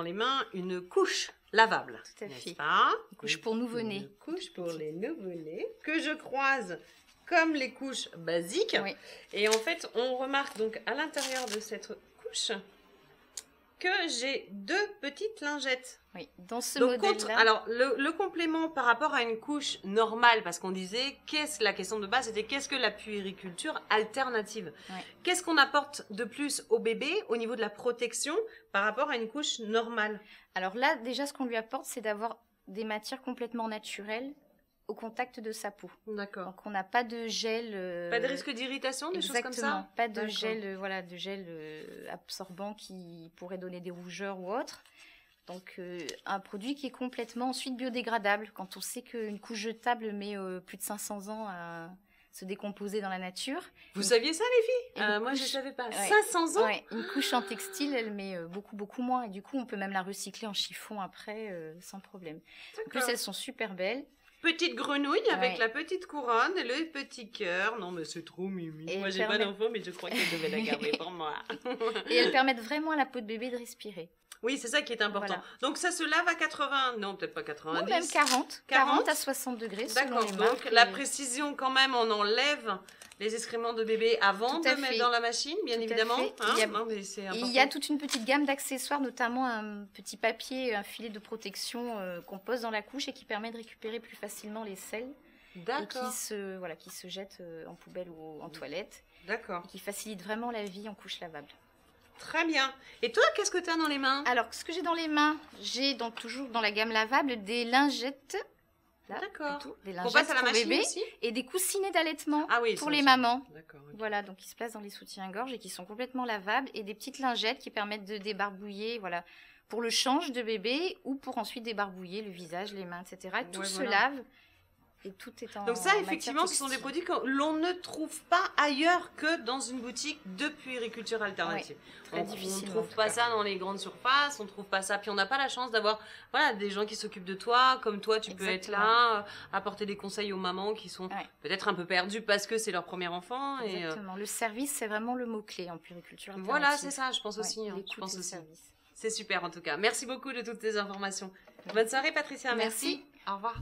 les mains une couche lavable. Tout à n'est-ce fait. pas? Une couche pour nouveau-nés. Une couche pour les nouveau-nés que je croise comme les couches basiques. Oui. Et en fait, on remarque donc à l'intérieur de cette couche que j'ai 2 petites lingettes. Oui, dans ce Donc, modèle-là. alors, le complément par rapport à une couche normale, parce qu'on disait, la question de base, c'était qu'est-ce que la puériculture alternative? Ouais. Qu'est-ce qu'on apporte de plus au bébé au niveau de la protection par rapport à une couche normale? Alors là, déjà, ce qu'on lui apporte, c'est d'avoir des matières complètement naturelles au contact de sa peau. D'accord. Donc, on n'a pas de gel. Pas de risque d'irritation, des choses comme Exactement. ça? Pas de D'accord. gel, de gel absorbant qui pourrait donner des rougeurs ou autre. Donc, un produit qui est complètement ensuite biodégradable. Quand on sait qu'une couche jetable met plus de 500 ans à se décomposer dans la nature. Vous saviez ça, les filles? Une Moi, je ne couche- savais pas. Ouais. 500 ans? Ouais, une couche en textile, elle met beaucoup moins. Et du coup, on peut même la recycler en chiffon après, sans problème. En plus, D'accord. elles sont super belles. Petite grenouille avec Ouais. la petite couronne et le petit cœur. Non, mais c'est trop mimi. Et Moi, elle j'ai pas permet- d'enfant, mais je crois que je devais la garder pour moi. Et elles permettent vraiment à la peau de bébé de respirer. Oui, c'est ça qui est important. Voilà. Donc, ça se lave à 80... Non, peut-être pas 90. Ou même 40. 40 à 60 degrés selon D'accord. les Donc, marques. la Et- précision, quand même, on enlève les excréments de bébé avant Tout à de mettre fait. dans la machine, bien Tout à évidemment. fait. Hein. Il y a- Non, mais c'est Et important. il y a toute une petite gamme d'accessoires, notamment un petit papier, un filet de protection qu'on pose dans la couche et qui permet de récupérer plus facilement les selles et D'accord. qui se jettent en poubelle ou en toilette D'accord. et qui facilite vraiment la vie en couche lavable. Très bien. Et toi, qu'est-ce que tu as dans les mains? Alors, ce que j'ai dans les mains, j'ai donc toujours dans la gamme lavable des lingettes. Là, D'accord. plutôt, des On lingettes passe à la pour machine bébé aussi? et des coussinets d'allaitement Ah oui, pour ça les aussi. mamans. D'accord. ok. Voilà, donc ils se placent dans les soutiens-gorge et qui sont complètement lavables et des petites lingettes qui permettent de débarbouiller, voilà, pour le change de bébé ou pour ensuite débarbouiller le visage, les mains, etc. Et tout Ouais, se voilà. lave et tout est en Donc ça, matière effectivement, ce sont des textile. produits que l'on ne trouve pas ailleurs que dans une boutique de puériculture alternative. très On difficilement, ne en trouve tout pas cas. ça dans les grandes surfaces, on ne trouve pas ça. Puis on n'a pas la chance d'avoir des gens qui s'occupent de toi, comme toi, tu peux être Exactement. là, apporter des conseils aux mamans qui sont Ouais. peut-être un peu perdues parce que c'est leur premier enfant. Et, Exactement. Le service, c'est vraiment le mot-clé en puériculture alternative. voilà, c'est ça, je pense Ouais, aussi. hein, l'écoute je pense et le aussi. service. C'est super en tout cas. Merci beaucoup de toutes tes informations. Bonne soirée Patricia, merci. Merci. Au revoir.